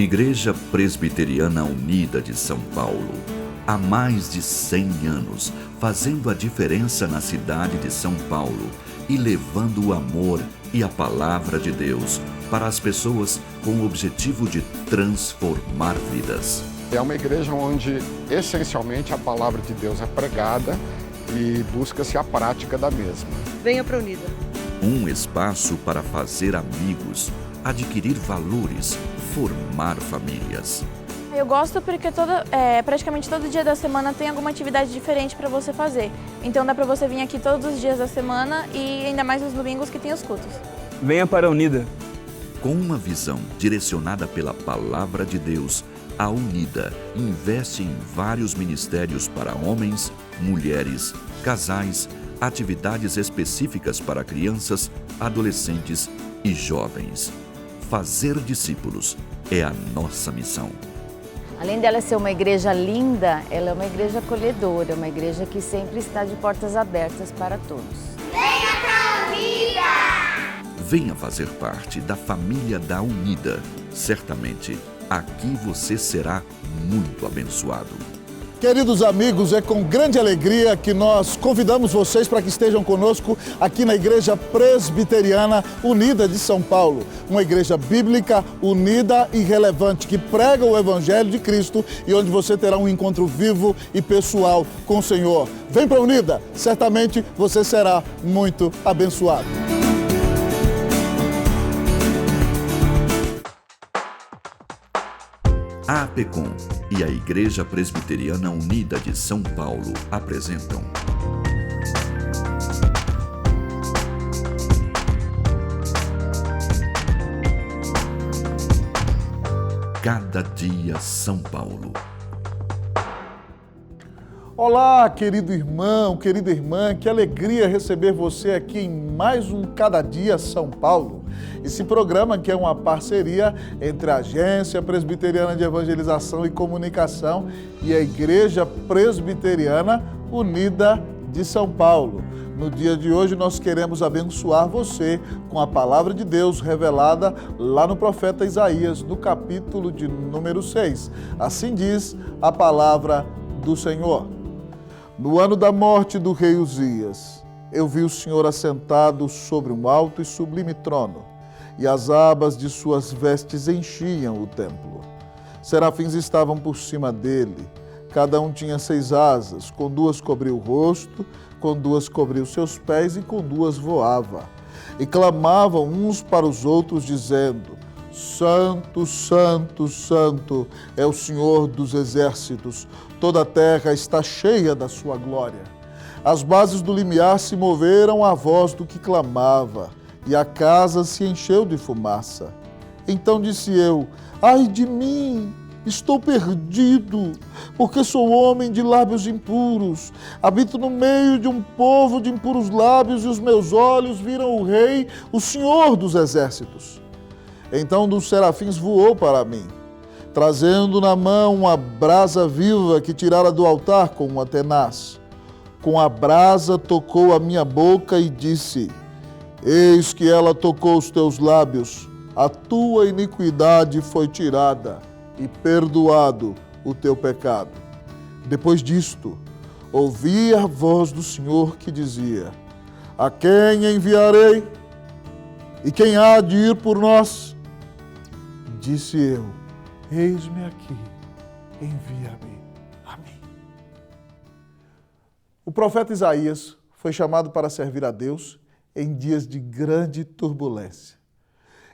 Igreja Presbiteriana Unida de São Paulo. Há mais de 100 anos, fazendo a diferença na cidade de São Paulo e levando o amor e a palavra de Deus para as pessoas com o objetivo de transformar vidas. É uma igreja onde, essencialmente, a palavra de Deus é pregada e busca-se a prática da mesma. Venha para a Unida. Um espaço para fazer amigos, adquirir valores, formar famílias. Eu gosto porque praticamente todo dia da semana tem alguma atividade diferente para você fazer. Então dá para você vir aqui todos os dias da semana e ainda mais nos domingos que tem os cultos. Venha para a Unida. Com uma visão direcionada pela Palavra de Deus, a Unida investe em vários ministérios para homens, mulheres, casais, atividades específicas para crianças, adolescentes e jovens. Fazer discípulos é a nossa missão. Além dela ser uma igreja linda, ela é uma igreja acolhedora, uma igreja que sempre está de portas abertas para todos. Venha pra Unida! Venha fazer parte da família da Unida. Certamente, aqui você será muito abençoado. Queridos amigos, é com grande alegria que nós convidamos vocês para que estejam conosco aqui na Igreja Presbiteriana Unida de São Paulo. Uma igreja bíblica, unida e relevante, que prega o Evangelho de Cristo e onde você terá um encontro vivo e pessoal com o Senhor. Vem para a Unida, certamente você será muito abençoado. A APECOM e a Igreja Presbiteriana Unida de São Paulo apresentam Cada Dia São Paulo. Olá, querido irmão, querida irmã, que alegria receber você aqui em mais um Cada Dia São Paulo. Esse programa que é uma parceria entre a Agência Presbiteriana de Evangelização e Comunicação e a Igreja Presbiteriana Unida de São Paulo. No dia de hoje nós queremos abençoar você com a palavra de Deus revelada lá no profeta Isaías, no capítulo de número 6. Assim diz a palavra do Senhor. No ano da morte do rei Uzias, eu vi o Senhor assentado sobre um alto e sublime trono, e as abas de suas vestes enchiam o templo. Serafins estavam por cima dele, cada um tinha 6 asas, com 2 cobria o rosto, com 2 cobria os seus pés e com 2 voava. E clamavam uns para os outros, dizendo: Santo, Santo, Santo é o Senhor dos exércitos, toda a terra está cheia da sua glória. As bases do limiar se moveram à voz do que clamava, e a casa se encheu de fumaça. Então disse eu: ai de mim, estou perdido, porque sou homem de lábios impuros. Habito no meio de um povo de impuros lábios, e os meus olhos viram o Rei, o Senhor dos exércitos. Então um dos serafins voou para mim, trazendo na mão uma brasa viva que tirara do altar com uma tenaz. Com a brasa tocou a minha boca e disse: eis que ela tocou os teus lábios, a tua iniquidade foi tirada e perdoado o teu pecado. Depois disto, ouvi a voz do Senhor que dizia: a quem enviarei? E quem há de ir por nós? Disse eu: eis-me aqui, envia-me a mim. O profeta Isaías foi chamado para servir a Deus em dias de grande turbulência.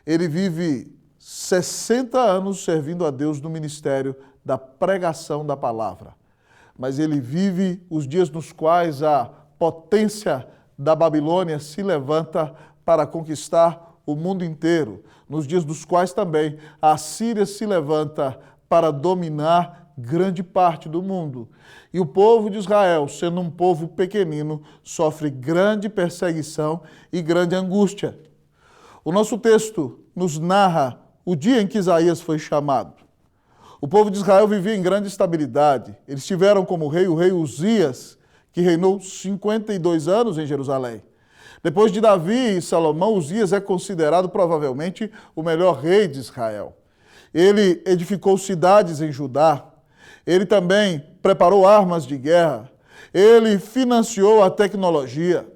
Ele vive 60 anos servindo a Deus no ministério da pregação da palavra. Mas ele vive os dias nos quais a potência da Babilônia se levanta para conquistar o mundo inteiro, nos dias dos quais também a Síria se levanta para dominar grande parte do mundo. E o povo de Israel, sendo um povo pequenino, sofre grande perseguição e grande angústia. O nosso texto nos narra o dia em que Isaías foi chamado. O povo de Israel vivia em grande estabilidade. Eles tiveram como rei o rei Uzias, que reinou 52 anos em Jerusalém. Depois de Davi e Salomão, Uzias é considerado provavelmente o melhor rei de Israel. Ele edificou cidades em Judá. Ele também preparou armas de guerra. Ele financiou a tecnologia.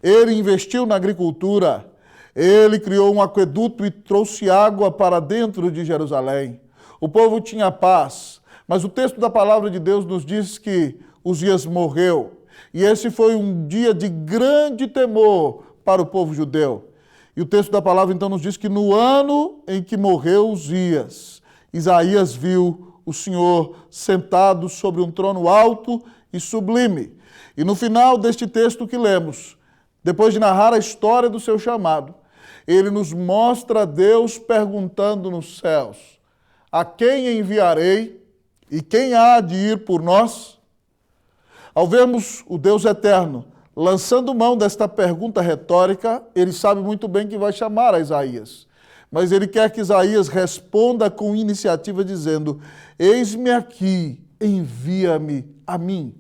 Ele investiu na agricultura. Ele criou um aqueduto e trouxe água para dentro de Jerusalém. O povo tinha paz, mas o texto da palavra de Deus nos diz que Uzias morreu. E esse foi um dia de grande temor para o povo judeu. E o texto da palavra então nos diz que no ano em que morreu Uzias, Isaías viu o Senhor sentado sobre um trono alto e sublime. E no final deste texto que lemos, depois de narrar a história do seu chamado, ele nos mostra Deus perguntando nos céus: a quem enviarei e quem há de ir por nós? Ao vermos o Deus eterno lançando mão desta pergunta retórica, ele sabe muito bem que vai chamar a Isaías. Mas ele quer que Isaías responda com iniciativa dizendo: eis-me aqui, envia-me a mim.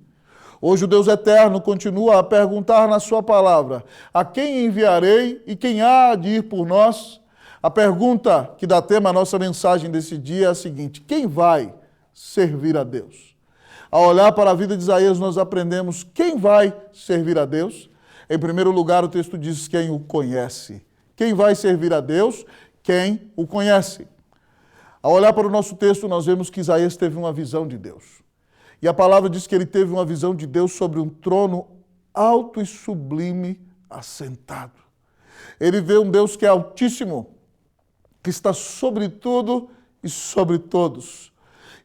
Hoje o Deus eterno continua a perguntar na sua palavra: a quem enviarei e quem há de ir por nós? A pergunta que dá tema à nossa mensagem desse dia é a seguinte: quem vai servir a Deus? Ao olhar para a vida de Isaías, nós aprendemos quem vai servir a Deus. Em primeiro lugar, o texto diz quem o conhece. Quem vai servir a Deus? Quem o conhece. Ao olhar para o nosso texto, nós vemos que Isaías teve uma visão de Deus. E a palavra diz que ele teve uma visão de Deus sobre um trono alto e sublime assentado. Ele vê um Deus que é altíssimo, que está sobre tudo e sobre todos.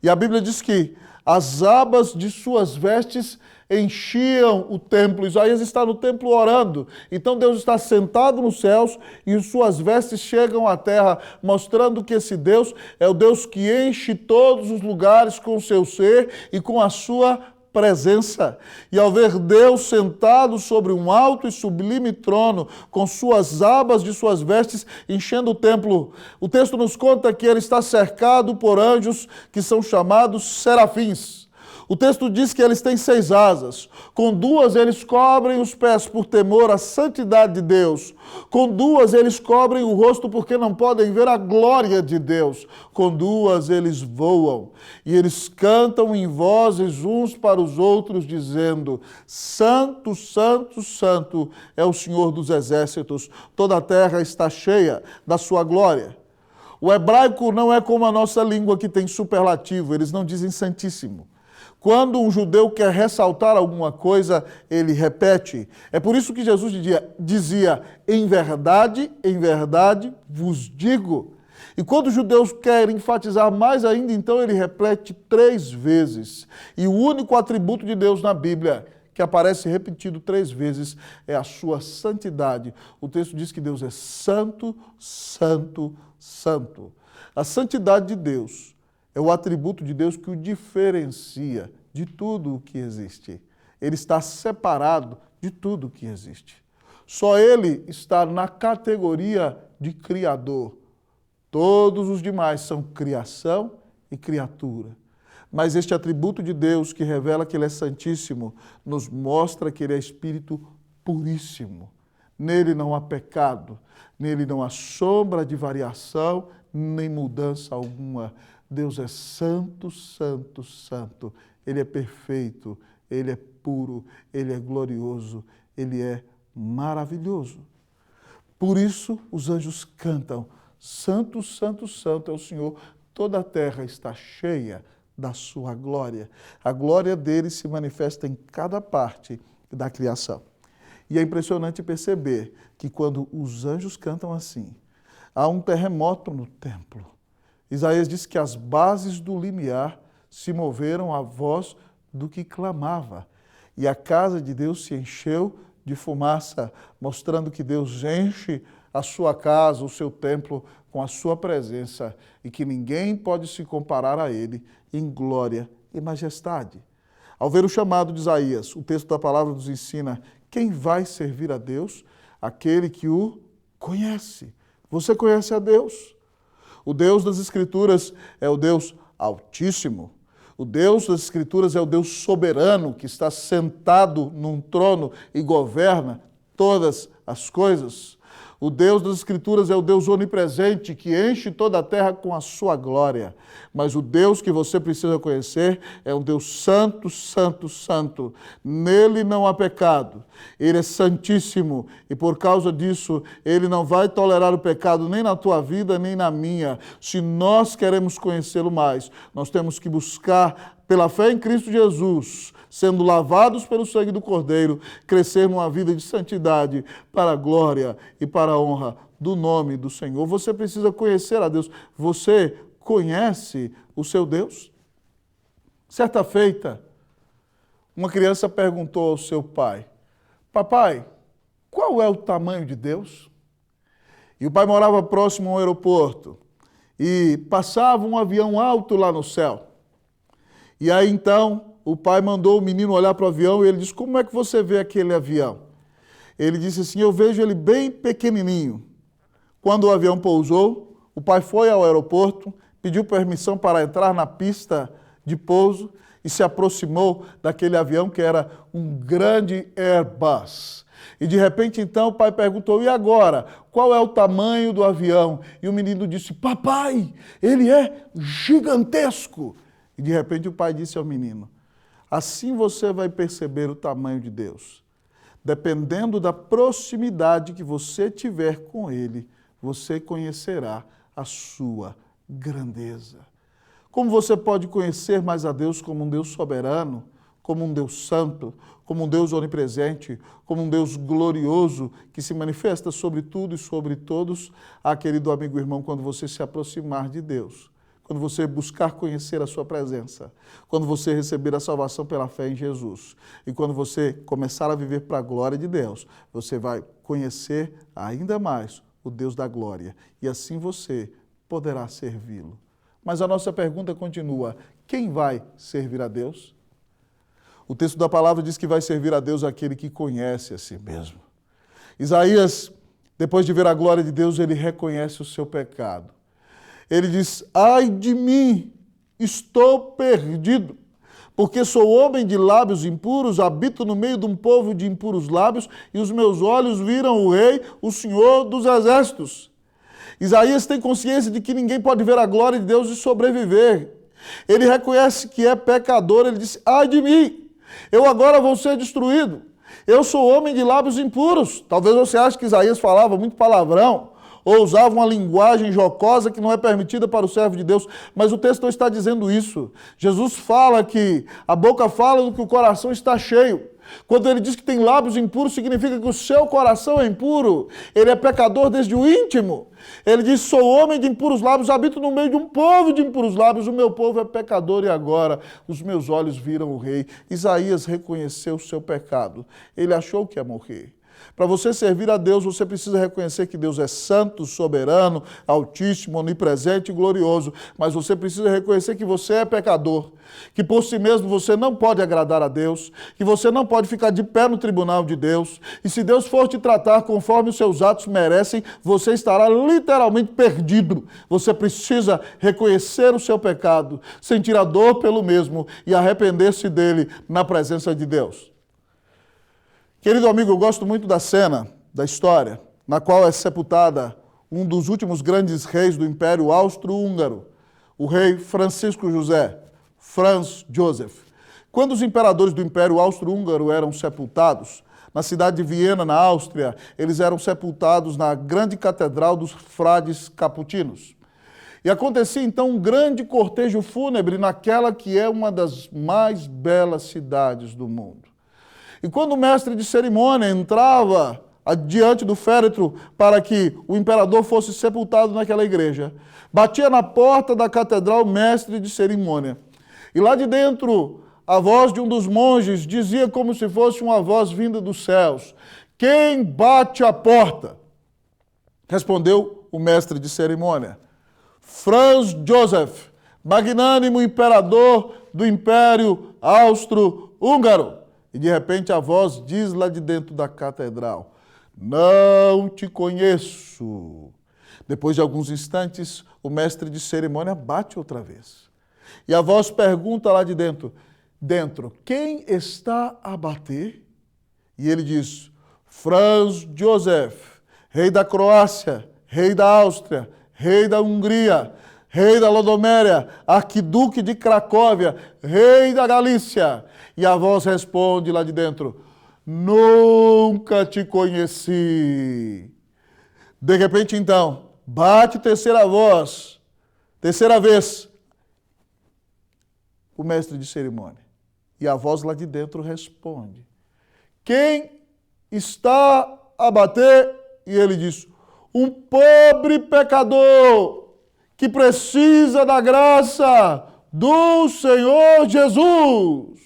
E a Bíblia diz que as abas de suas vestes enchiam o templo. Isaías está no templo orando. Então Deus está sentado nos céus e suas vestes chegam à terra, mostrando que esse Deus é o Deus que enche todos os lugares com o seu ser e com a sua presença. E ao ver Deus sentado sobre um alto e sublime trono, com suas abas de suas vestes enchendo o templo, o texto nos conta que ele está cercado por anjos que são chamados serafins. O texto diz que eles têm 6 asas. Com 2 eles cobrem os pés por temor à santidade de Deus. Com 2 eles cobrem o rosto porque não podem ver a glória de Deus. Com 2 eles voam. E eles cantam em vozes uns para os outros, dizendo: Santo, Santo, Santo é o Senhor dos exércitos. Toda a terra está cheia da sua glória. O hebraico não é como a nossa língua que tem superlativo. Eles não dizem santíssimo. Quando um judeu quer ressaltar alguma coisa, ele repete. É por isso que Jesus dizia, em verdade vos digo. E quando os judeus querem enfatizar mais ainda, então ele repete 3 vezes. E o único atributo de Deus na Bíblia que aparece repetido 3 vezes é a sua santidade. O texto diz que Deus é santo, santo, santo. A santidade de Deus é o atributo de Deus que o diferencia de tudo o que existe. Ele está separado de tudo o que existe. Só ele está na categoria de Criador. Todos os demais são criação e criatura. Mas este atributo de Deus, que revela que ele é santíssimo, nos mostra que ele é Espírito puríssimo. Nele não há pecado, nele não há sombra de variação, nem mudança alguma. Deus é santo, santo, santo. Ele é perfeito, ele é puro, ele é glorioso, ele é maravilhoso. Por isso os anjos cantam: Santo, santo, santo é o Senhor. Toda a terra está cheia da sua glória. A glória dele se manifesta em cada parte da criação. E é impressionante perceber que quando os anjos cantam assim, há um terremoto no templo. Isaías diz que as bases do limiar se moveram à voz do que clamava. E a casa de Deus se encheu de fumaça, mostrando que Deus enche a sua casa, o seu templo, com a sua presença e que ninguém pode se comparar a ele em glória e majestade. Ao ver o chamado de Isaías, o texto da palavra nos ensina: quem vai servir a Deus? Aquele que o conhece. Você conhece a Deus? O Deus das Escrituras é o Deus Altíssimo. O Deus das Escrituras é o Deus soberano que está sentado num trono e governa todas as coisas. O Deus das Escrituras é o Deus onipresente que enche toda a terra com a sua glória. Mas o Deus que você precisa conhecer é um Deus santo, santo, santo. Nele não há pecado. Ele é santíssimo e por causa disso ele não vai tolerar o pecado nem na tua vida nem na minha. Se nós queremos conhecê-lo mais, nós temos que buscar pela fé em Cristo Jesus, sendo lavados pelo sangue do Cordeiro, crescer numa vida de santidade para a glória e para a honra do nome do Senhor. Você precisa conhecer a Deus. Você conhece o seu Deus? Certa feita, uma criança perguntou ao seu pai: papai, qual é o tamanho de Deus? E o pai morava próximo ao aeroporto e passava um avião alto lá no céu. E aí então o pai mandou o menino olhar para o avião e ele disse: como é que você vê aquele avião? Ele disse assim: eu vejo ele bem pequenininho. Quando o avião pousou, o pai foi ao aeroporto, pediu permissão para entrar na pista de pouso e se aproximou daquele avião que era um grande Airbus. E de repente então o pai perguntou: e agora? Qual é o tamanho do avião? E o menino disse: papai, ele é gigantesco. E de repente o pai disse ao menino: assim você vai perceber o tamanho de Deus. Dependendo da proximidade que você tiver com Ele, você conhecerá a sua grandeza. Como você pode conhecer mais a Deus como um Deus soberano, como um Deus santo, como um Deus onipresente, como um Deus glorioso que se manifesta sobre tudo e sobre todos? Ah, querido amigo e irmão, quando você se aproximar de Deus, quando você buscar conhecer a sua presença, quando você receber a salvação pela fé em Jesus e quando você começar a viver para a glória de Deus, você vai conhecer ainda mais o Deus da glória e assim você poderá servi-lo. Mas a nossa pergunta continua: quem vai servir a Deus? O texto da palavra diz que vai servir a Deus aquele que conhece a si mesmo. Isaías, depois de ver a glória de Deus, ele reconhece o seu pecado. Ele diz: ai de mim, estou perdido, porque sou homem de lábios impuros, habito no meio de um povo de impuros lábios, e os meus olhos viram o Rei, o Senhor dos Exércitos. Isaías tem consciência de que ninguém pode ver a glória de Deus e sobreviver. Ele reconhece que é pecador, ele diz: ai de mim, eu agora vou ser destruído. Eu sou homem de lábios impuros. Talvez você ache que Isaías falava muito palavrão, ou usava uma linguagem jocosa que não é permitida para o servo de Deus, mas o texto não está dizendo isso. Jesus fala que a boca fala do que o coração está cheio. Quando ele diz que tem lábios impuros, significa que o seu coração é impuro. Ele é pecador desde o íntimo. Ele diz: sou homem de impuros lábios, habito no meio de um povo de impuros lábios, o meu povo é pecador e agora os meus olhos viram o Rei. Isaías reconheceu o seu pecado. Ele achou que ia morrer. Para você servir a Deus, você precisa reconhecer que Deus é santo, soberano, altíssimo, onipresente e glorioso. Mas você precisa reconhecer que você é pecador, que por si mesmo você não pode agradar a Deus, que você não pode ficar de pé no tribunal de Deus. E se Deus for te tratar conforme os seus atos merecem, você estará literalmente perdido. Você precisa reconhecer o seu pecado, sentir a dor pelo mesmo e arrepender-se dele na presença de Deus. Querido amigo, eu gosto muito da cena, da história, na qual é sepultada um dos últimos grandes reis do Império Austro-Húngaro, o rei Francisco José, Franz Joseph. Quando os imperadores do Império Austro-Húngaro eram sepultados, na cidade de Viena, na Áustria, eles eram sepultados na grande catedral dos frades capuchinos. E acontecia então um grande cortejo fúnebre naquela que é uma das mais belas cidades do mundo. E quando o mestre de cerimônia entrava diante do féretro para que o imperador fosse sepultado naquela igreja, batia na porta da catedral o mestre de cerimônia. E lá de dentro, a voz de um dos monges dizia como se fosse uma voz vinda dos céus: quem bate a porta? Respondeu o mestre de cerimônia: Franz Joseph, magnânimo imperador do Império Austro-Húngaro. E de repente a voz diz lá de dentro da catedral: não te conheço. Depois de alguns instantes, o mestre de cerimônia bate outra vez. E a voz pergunta lá de dentro: quem está a bater? E ele diz: Franz Joseph. rei da Croácia, rei da Áustria, rei da Hungria, rei da Lodoméria, arquiduque de Cracóvia, rei da Galícia. E a voz responde lá de dentro: nunca te conheci. De repente, então, bate terceira vez, o mestre de cerimônia. E a voz lá de dentro responde: quem está a bater? E ele diz: um pobre pecador que precisa da graça do Senhor Jesus.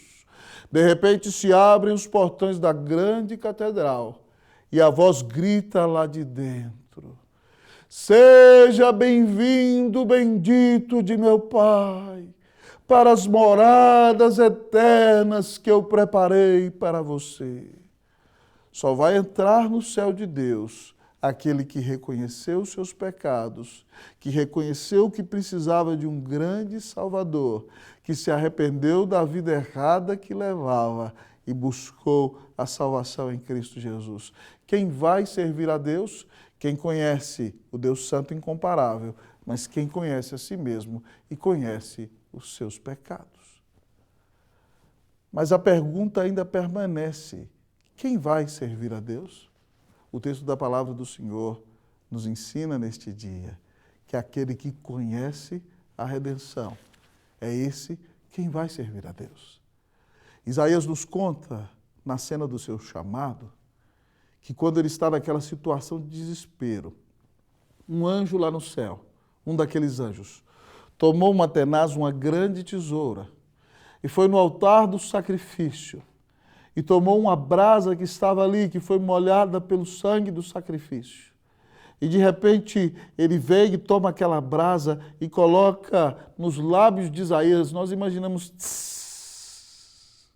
De repente se abrem os portões da grande catedral e a voz grita lá de dentro: seja bem-vindo, bendito de meu Pai, para as moradas eternas que eu preparei para você. Só vai entrar no céu de Deus aquele que reconheceu os seus pecados, que reconheceu que precisava de um grande Salvador, que se arrependeu da vida errada que levava e buscou a salvação em Cristo Jesus. Quem vai servir a Deus? Quem conhece o Deus Santo incomparável, mas quem conhece a si mesmo e conhece os seus pecados. Mas a pergunta ainda permanece: quem vai servir a Deus? O texto da palavra do Senhor nos ensina neste dia que aquele que conhece a redenção é esse quem vai servir a Deus. Isaías nos conta, na cena do seu chamado, que quando ele está naquela situação de desespero, um anjo lá no céu, um daqueles anjos, tomou uma tenaz, uma grande tesoura, e foi no altar do sacrifício, e tomou uma brasa que estava ali, que foi molhada pelo sangue do sacrifício. E de repente ele vem e toma aquela brasa e coloca nos lábios de Isaías. Nós imaginamos, tss,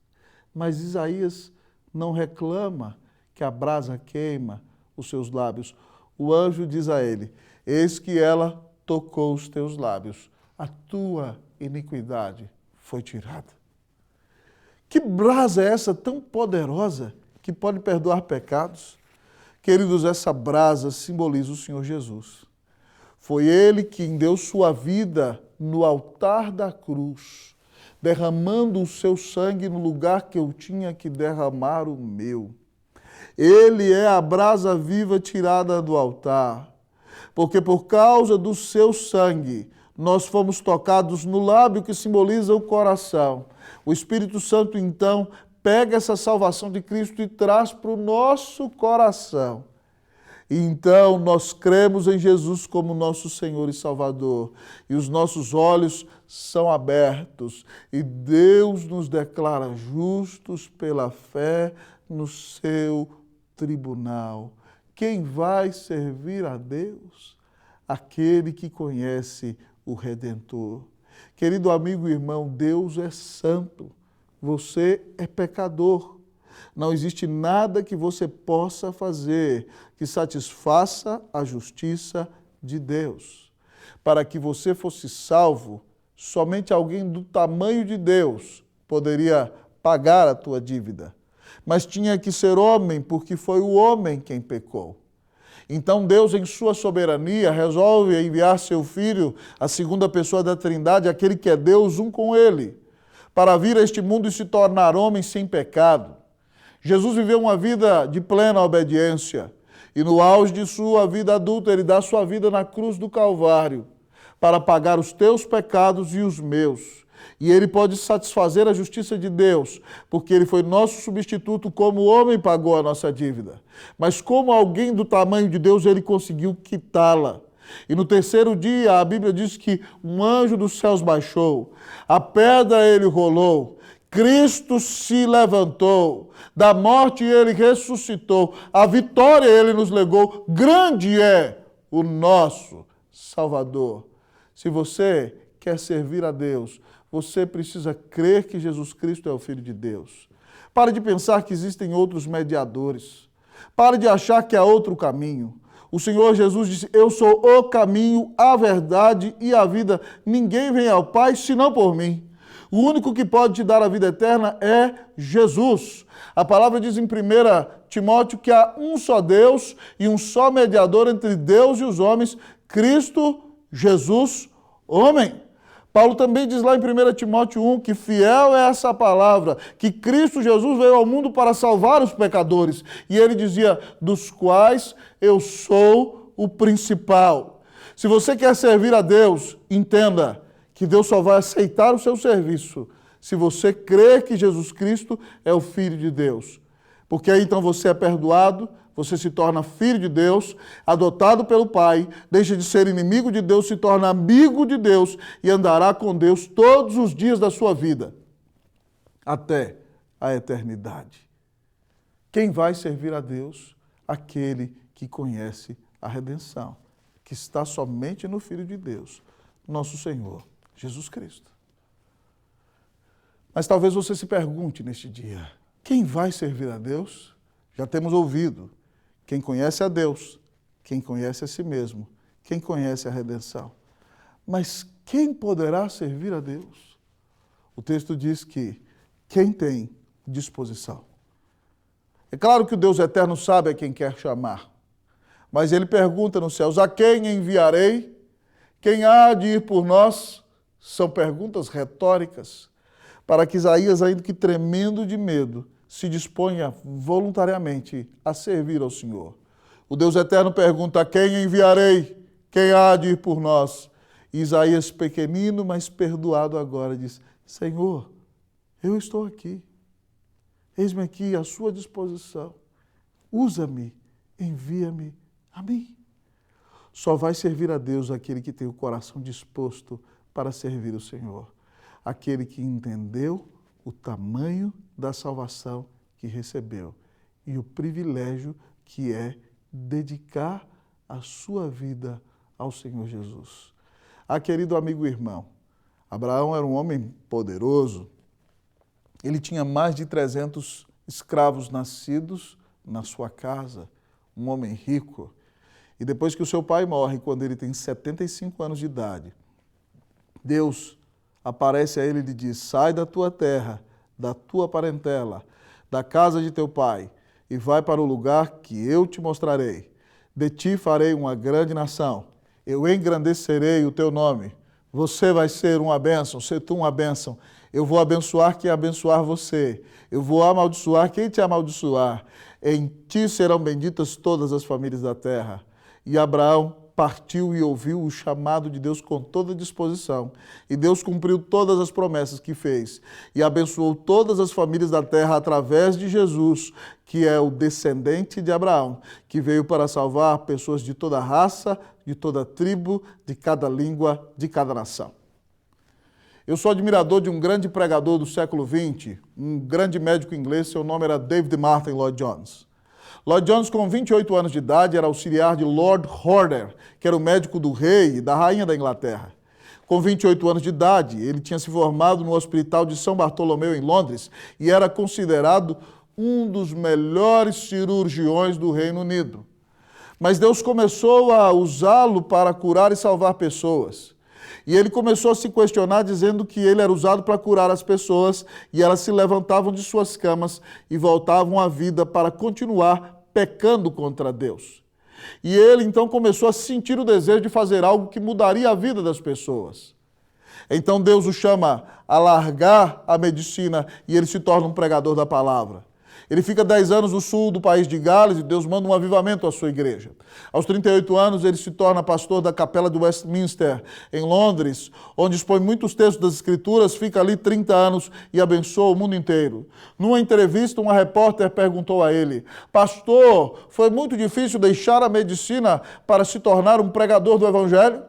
mas Isaías não reclama que a brasa queima os seus lábios. O anjo diz a ele: eis que ela tocou os teus lábios, a tua iniquidade foi tirada. Que brasa é essa tão poderosa que pode perdoar pecados? Queridos, essa brasa simboliza o Senhor Jesus. Foi Ele quem deu sua vida no altar da cruz, derramando o seu sangue no lugar que eu tinha que derramar o meu. Ele é a brasa viva tirada do altar, porque por causa do seu sangue nós fomos tocados no lábio que simboliza o coração. O Espírito Santo, então, pega essa salvação de Cristo e traz para o nosso coração. E então nós cremos em Jesus como nosso Senhor e Salvador. E os nossos olhos são abertos. E Deus nos declara justos pela fé no seu tribunal. Quem vai servir a Deus? Aquele que conhece o Redentor. Querido amigo e irmão, Deus é santo, você é pecador. Não existe nada que você possa fazer que satisfaça a justiça de Deus. Para que você fosse salvo, somente alguém do tamanho de Deus poderia pagar a tua dívida. Mas tinha que ser homem, porque foi o homem quem pecou. Então Deus, em sua soberania, resolve enviar seu Filho, a segunda pessoa da Trindade, aquele que é Deus, um com Ele, para vir a este mundo e se tornar homem sem pecado. Jesus viveu uma vida de plena obediência e no auge de sua vida adulta, Ele dá sua vida na cruz do Calvário para pagar os teus pecados e os meus. E Ele pode satisfazer a justiça de Deus, porque Ele foi nosso substituto, como o homem pagou a nossa dívida. Mas como alguém do tamanho de Deus, Ele conseguiu quitá-la. E no terceiro dia, a Bíblia diz que um anjo dos céus baixou, a pedra Ele rolou, Cristo se levantou, da morte Ele ressuscitou, a vitória Ele nos legou, grande é o nosso Salvador. Se você quer servir a Deus, você precisa crer que Jesus Cristo é o Filho de Deus. Pare de pensar que existem outros mediadores. Pare de achar que há outro caminho. O Senhor Jesus disse: eu sou o caminho, a verdade e a vida. Ninguém vem ao Pai senão por mim. O único que pode te dar a vida eterna é Jesus. A palavra diz em 1 Timóteo que há um só Deus e um só mediador entre Deus e os homens, Cristo Jesus, homem. Paulo também diz lá em 1 Timóteo 1 que fiel é essa palavra, que Cristo Jesus veio ao mundo para salvar os pecadores. E ele dizia, dos quais eu sou o principal. Se você quer servir a Deus, entenda que Deus só vai aceitar o seu serviço se você crer que Jesus Cristo é o Filho de Deus. Porque aí então você é perdoado, você se torna filho de Deus, adotado pelo Pai, deixa de ser inimigo de Deus, se torna amigo de Deus e andará com Deus todos os dias da sua vida, até a eternidade. Quem vai servir a Deus? Aquele que conhece a redenção, que está somente no Filho de Deus, nosso Senhor, Jesus Cristo. Mas talvez você se pergunte neste dia, quem vai servir a Deus? Já temos ouvido. Quem conhece a Deus, quem conhece a si mesmo, quem conhece a redenção. Mas quem poderá servir a Deus? O texto diz que quem tem disposição. É claro que o Deus eterno sabe a quem quer chamar, mas ele pergunta nos céus, a quem enviarei? Quem há de ir por nós? São perguntas retóricas, para que Isaías, ainda que tremendo de medo, se disponha voluntariamente a servir ao Senhor. O Deus eterno pergunta, a quem enviarei? Quem há de ir por nós? E Isaías, pequenino, mas perdoado agora, diz, Senhor, eu estou aqui. Eis-me aqui à sua disposição. Usa-me, envia-me a mim. Só vai servir a Deus aquele que tem o coração disposto para servir o Senhor. Aquele que entendeu o tamanho da salvação que recebeu e o privilégio que é dedicar a sua vida ao Senhor Jesus. Querido amigo e irmão, Abraão era um homem poderoso. Ele tinha mais de 300 escravos nascidos na sua casa, um homem rico. E depois que o seu pai morre, quando ele tem 75 anos de idade, Deus aparece a ele e lhe diz, sai da tua terra, da tua parentela, da casa de teu pai, e vai para o lugar que eu te mostrarei. De ti farei uma grande nação, eu engrandecerei o teu nome. Você vai ser uma bênção, ser tu uma bênção. Eu vou abençoar quem abençoar você. Eu vou amaldiçoar quem te amaldiçoar. Em ti serão benditas todas as famílias da terra. E Abraão partiu e ouviu o chamado de Deus com toda disposição. E Deus cumpriu todas as promessas que fez. E abençoou todas as famílias da terra através de Jesus, que é o descendente de Abraão, que veio para salvar pessoas de toda raça, de toda tribo, de cada língua, de cada nação. Eu sou admirador de um grande pregador do século XX, um grande médico inglês, seu nome era David Martyn Lloyd-Jones. Lloyd-Jones, com 28 anos de idade, era auxiliar de Lord Horder, que era o médico do rei e da rainha da Inglaterra. Com 28 anos de idade, ele tinha se formado no Hospital de São Bartolomeu, em Londres, e era considerado um dos melhores cirurgiões do Reino Unido. Mas Deus começou a usá-lo para curar e salvar pessoas. E ele começou a se questionar, dizendo que ele era usado para curar as pessoas e elas se levantavam de suas camas e voltavam à vida para continuar pecando contra Deus. E ele então começou a sentir o desejo de fazer algo que mudaria a vida das pessoas. Então Deus o chama a largar a medicina e ele se torna um pregador da palavra. Ele fica 10 anos no sul do país de Gales e Deus manda um avivamento à sua igreja. Aos 38 anos, ele se torna pastor da Capela de Westminster, em Londres, onde expõe muitos textos das Escrituras, fica ali 30 anos e abençoa o mundo inteiro. Numa entrevista, uma repórter perguntou a ele, pastor, foi muito difícil deixar a medicina para se tornar um pregador do Evangelho?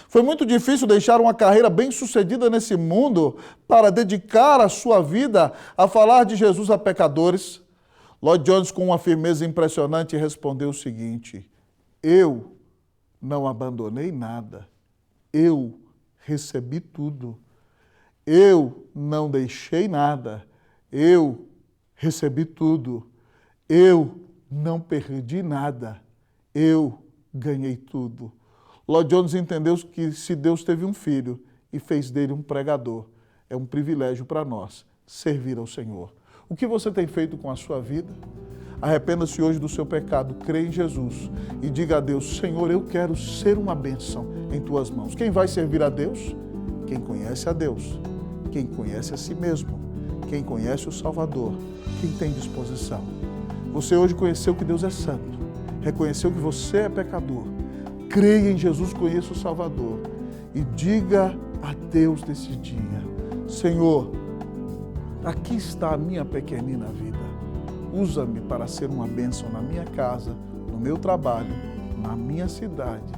Foi muito difícil deixar uma carreira bem-sucedida nesse mundo para dedicar a sua vida a falar de Jesus a pecadores? Lloyd-Jones, com uma firmeza impressionante, respondeu o seguinte, eu não abandonei nada, eu recebi tudo. Eu não deixei nada, eu recebi tudo. Eu não perdi nada, eu ganhei tudo. Lloyd-Jones entendeu que se Deus teve um filho e fez dele um pregador, é um privilégio para nós servir ao Senhor. O que você tem feito com a sua vida? Arrependa-se hoje do seu pecado, crê em Jesus e diga a Deus: Senhor, eu quero ser uma bênção em tuas mãos. Quem vai servir a Deus? Quem conhece a Deus, quem conhece a si mesmo, quem conhece o Salvador, quem tem disposição. Você hoje conheceu que Deus é santo, reconheceu que você é pecador, creia em Jesus, conheça o Salvador e diga a Deus nesse dia: Senhor, aqui está a minha pequenina vida. Usa-me para ser uma bênção na minha casa, no meu trabalho, na minha cidade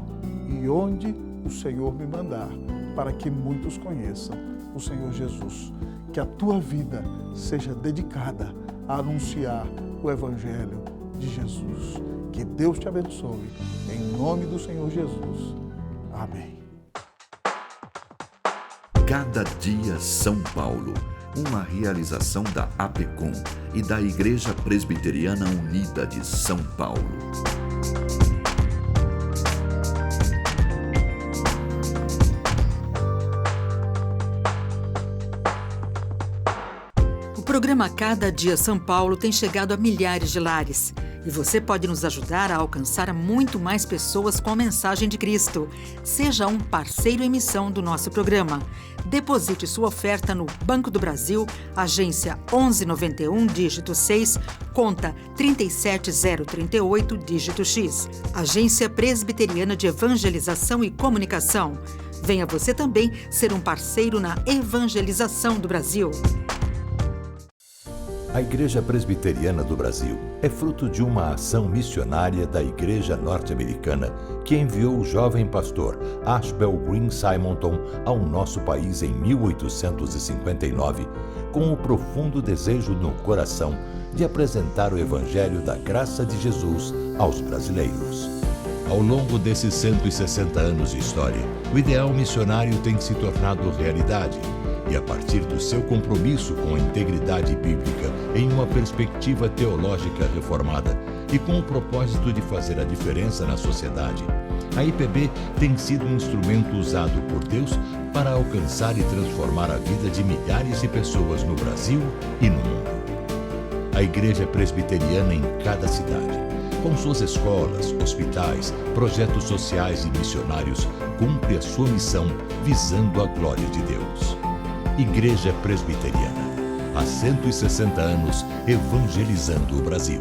e onde o Senhor me mandar, para que muitos conheçam o Senhor Jesus. Que a tua vida seja dedicada a anunciar o Evangelho de Jesus. Que Deus te abençoe, em nome do Senhor Jesus. Amém. Cada dia São Paulo, uma realização da APECOM e da Igreja Presbiteriana Unida de São Paulo. O programa Cada Dia São Paulo tem chegado a milhares de lares. E você pode nos ajudar a alcançar muito mais pessoas com a mensagem de Cristo. Seja um parceiro em missão do nosso programa. Deposite sua oferta no Banco do Brasil, agência 1191, dígito 6, conta 37038, dígito X. Agência Presbiteriana de Evangelização e Comunicação. Venha você também ser um parceiro na evangelização do Brasil. A Igreja Presbiteriana do Brasil é fruto de uma ação missionária da Igreja Norte-Americana que enviou o jovem pastor Ashbel Green Simonton ao nosso país em 1859, com o profundo desejo no coração de apresentar o Evangelho da graça de Jesus aos brasileiros. Ao longo desses 160 anos de história, o ideal missionário tem se tornado realidade. E a partir do seu compromisso com a integridade bíblica em uma perspectiva teológica reformada e com o propósito de fazer a diferença na sociedade, a IPB tem sido um instrumento usado por Deus para alcançar e transformar a vida de milhares de pessoas no Brasil e no mundo. A Igreja Presbiteriana em cada cidade, com suas escolas, hospitais, projetos sociais e missionários, cumpre a sua missão visando a glória de Deus. Igreja Presbiteriana, há 160 anos evangelizando o Brasil.